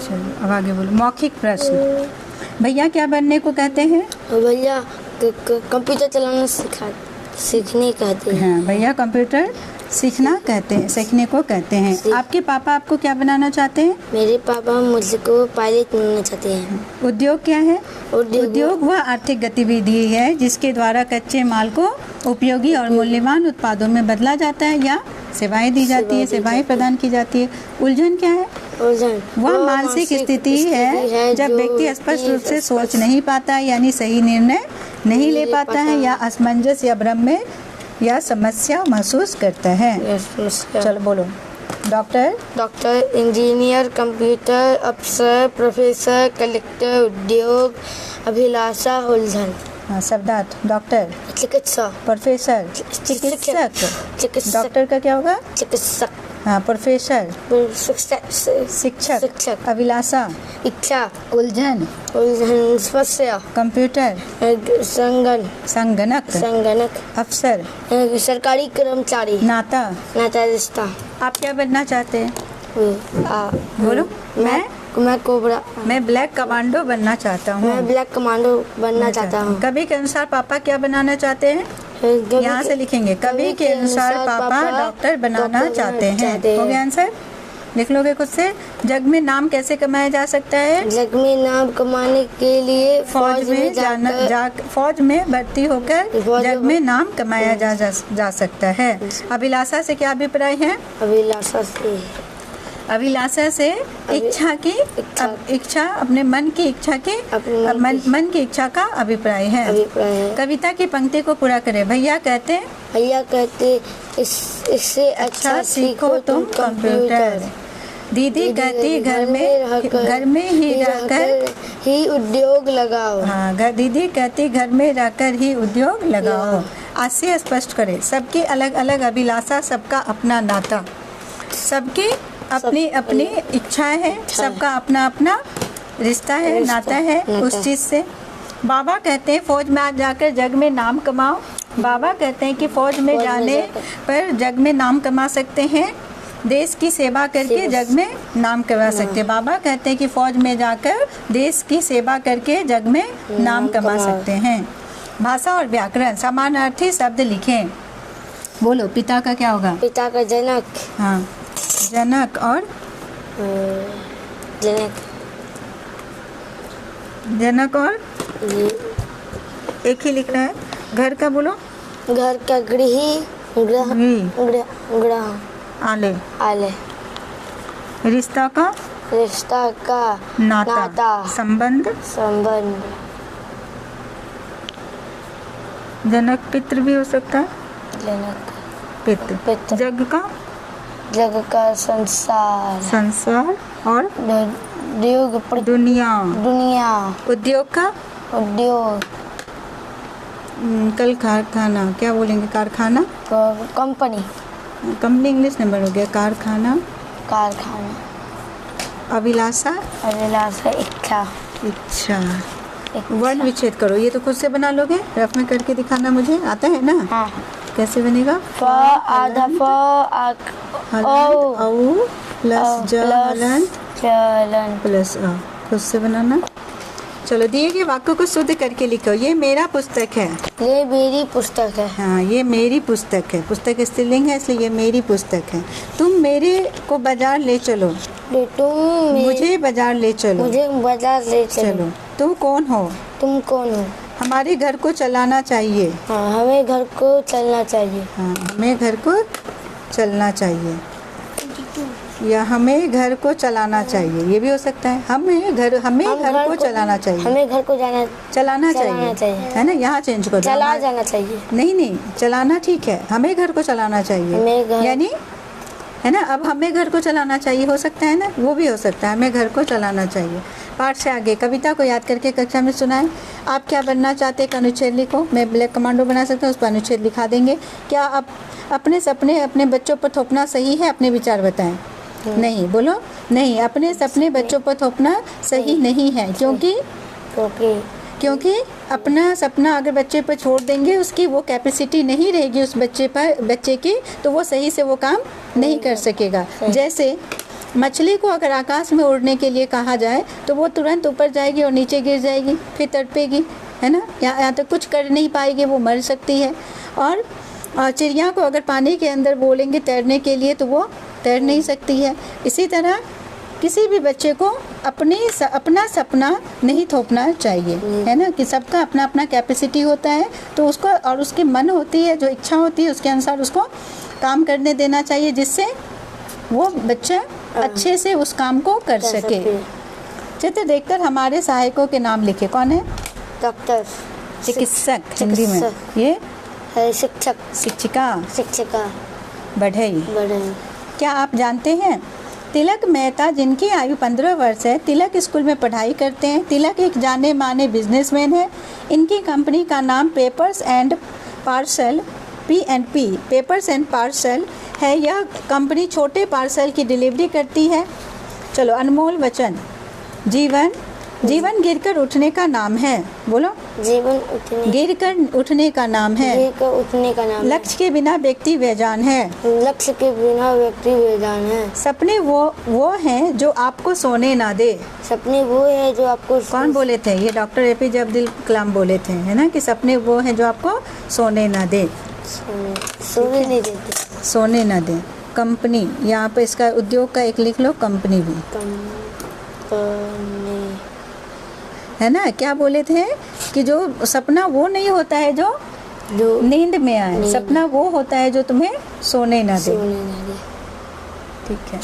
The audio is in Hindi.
चलो अब आगे बोलो। मौखिक प्रश्न। भैया क्या बनने को कहते हैं? भैया कंप्यूटर चलाना सीखने कहते हैं। हाँ, भैया कंप्यूटर सीखना कहते हैं, सीखने को कहते हैं। आपके पापा आपको क्या बनाना चाहते हैं? मेरे पापा मुझको पायलट बनाना चाहते हैं। उद्योग क्या है? उद्योग वह आर्थिक गतिविधि है जिसके द्वारा कच्चे माल को उपयोगी और मूल्यवान उत्पादों में बदला जाता है या सेवाएं दी जाती है, सेवाएं प्रदान की जाती है। उलझन क्या है? उलझन वह मानसिक स्थिति है जब व्यक्ति स्पष्ट रूप से सोच नहीं पाता, यानी सही निर्णय नहीं ले पाता है, या असमंजस या भ्रम में या समस्या महसूस करता है। चलो बोलो। डॉक्टर, इंजीनियर, कंप्यूटर अफसर, प्रोफेसर, कलेक्टर, उद्योग, अभिलाषा, उलझन। हाँ, शब्दार्थ। डॉक्टर, चिकित्सक, प्रोफेसर, चिकित्सक। डॉक्टर का क्या होगा? चिकित्सक। हाँ, प्रोफेसर, शिक्षक। अभिलाषा, इच्छा। उलझन, समस्या। कंप्यूटर, संगणक, अफसर, सरकारी कर्मचारी। नाता, रिश्ता। आप क्या बनना चाहते हैं? बोलो। मैं कोबरा। मैं ब्लैक कमांडो बनना चाहता हूँ। मैं ब्लैक कमांडो बनना चाहता हूँ। कवि के अनुसार पापा क्या बनाना चाहते हैं? यहाँ से लिखेंगे। कवि के अनुसार पापा डॉक्टर बनाना चाहते हैं। हो गया आंसर? लिख लोगे खुद से। जग में नाम कैसे कमाया जा सकता है? जग में नाम कमाने के लिए फौज में भर्ती होकर जग में नाम कमाया जा सकता है। अभिलाषा से क्या अभिप्राय है? अभिलाषा से इच्छा अपने मन की इच्छा का अभिप्राय है। कविता की पंक्ति को पूरा करें। भैया कहते इससे अच्छा सीखो तुम कंप्यूटर। दीदी कहती घर में ही रहकर ही उद्योग लगाओ। हाँ, दीदी कहती घर में रहकर ही उद्योग लगाओ। आज से स्पष्ट करें। सबकी अलग अलग अभिलाषा, सबका अपना नाता, सबकी अपनी अपनी इच्छा है, सबका अपना अपना रिश्ता है, नाता है उस चीज़ से। बाबा कहते हैं फौज में आज जाकर जग में नाम कमाओ। बाबा कहते हैं कि फौज में जाने पर जग में नाम कमा सकते हैं, देश की सेवा करके जग में नाम कमा सकते हैं। बाबा कहते हैं कि फौज में जाकर देश की सेवा करके जग में नाम कमा सकते हैं। भाषा और व्याकरण। समानार्थी शब्द लिखें। बोलो। पिता का क्या होगा? पिता का जनक। हाँ, जनक और जनक और एक ही लिखना है। घर का बोलो। घर का ग्रह। आले। रिश्ता का नाता। संबंध। जनक पितृ भी हो सकता है। जनक पितृ। जग का संसार और दुनिया। उद्योग का कल कारखाना क्या बोलेंगे? कारखाना। कंपनी इंग्लिश नंबर हो गया। कारखाना। अभिलाषा। इच्छा। वर्ण विच्छेद करो। ये तो खुद से बना लोगे, रफ में करके दिखाना मुझे आता है ना? हाँ। कैसे बनेगा? प्लस अ। खुद से बनाना। चलो, दिए गए वाक्य को शुद्ध करके लिखो। ये मेरा पुस्तक है। ये मेरी पुस्तक है। हाँ, ये मेरी पुस्तक है। पुस्तक स्त्रीलिंग है, इसलिए ये मेरी पुस्तक है। तुम मेरे को बाजार ले चलो। मुझे बाजार ले चलो। चलो। तुम कौन हो? हमारे घर को चलाना चाहिए। हाँ, हमें घर को चलना चाहिए। हाँ, हमें घर को चलना चाहिए या हमें घर को चलाना चाहिए, ये भी हो सकता है। हमें घर को चलाना चाहिए। हमें घर को चलाना चाहिए है ना? यहाँ चेंज कर दो। चला जाना चाहिए। नहीं, चलाना ठीक है। हमें घर को चलाना चाहिए यानी है ना? अब हमें घर को चलाना चाहिए हो सकता है ना? वो भी हो सकता है। हमें घर को चलाना चाहिए। पाठ से आगे कविता को याद करके कक्षा में सुनाएं। आप क्या बनना चाहते हैं? अनुच्छेद लिखो। मैं ब्लैक कमांडो बना सकता हूँ, उस पर अनुच्छेद लिखा देंगे। क्या आप अपने सपने अपने बच्चों पर थोपना सही है? अपने विचार बताएं। नहीं, बोलो। नहीं, अपने सपने बच्चों पर थोपना सही नहीं है। क्योंकि अपना सपना अगर बच्चे पर छोड़ देंगे, उसकी वो कैपेसिटी नहीं रहेगी उस बच्चे की, तो वो सही से वो काम नहीं कर सकेगा। जैसे मछली को अगर आकाश में उड़ने के लिए कहा जाए तो वो तुरंत ऊपर जाएगी और नीचे गिर जाएगी, फिर तड़पेगी, है ना, या तो कुछ कर नहीं पाएगी, वो मर सकती है। और चिड़िया को अगर पानी के अंदर बोलेंगे तैरने के लिए तो वो तैर नहीं सकती है। इसी तरह किसी भी बच्चे को अपना सपना नहीं थोपना चाहिए, है ना, कि सबका अपना अपना कैपेसिटी होता है, तो उसको और उसकी मन होती है, जो इच्छा होती है उसके अनुसार उसको काम करने देना चाहिए, जिससे वो बच्चा अच्छे से उस काम को कर सके। चित्र देखकर हमारे सहायकों के नाम लिखे। कौन है? डॉक्टर, चिकित्सक हिंदी में, ये है शिक्षक, शिक्षिका, शिक्षिका, बढ़ई। बढ़ई। क्या आप जानते हैं तिलक मेहता जिनकी आयु 15 वर्ष है, तिलक स्कूल में पढ़ाई करते हैं। तिलक एक जाने माने बिजनेसमैन है। इनकी कंपनी का नाम papers and parcel P&P papers and parcel है। यह कंपनी छोटे पार्सल की डिलीवरी करती है। चलो, अनमोल वचन। जीवन गिरकर उठने का नाम है। बोलो। जीवन गिरकर उठने का नाम है। गिरकर उठने का नाम है। लक्ष्य के बिना व्यक्ति बेजान है। लक्ष्य के बिना व्यक्ति बेजान है। सपने वो हैं जो आपको सोने ना दे। सपने वो है जो आपको, कौन बोले थे? ये डॉक्टर APJ अब्दुल कलाम बोले थे, है ना, कि सपने वो हैं जो आपको सोने ना दे, सोने नहीं देते। सोने ना दे। कंपनी, यहाँ पे इसका उद्योग का एक लिख लो, कंपनी भी, है ना। क्या बोले थे कि जो सपना वो नहीं होता है जो नींद में आए, सपना वो होता है जो तुम्हें सोने ना दे। सोने ना दे। ठीक है।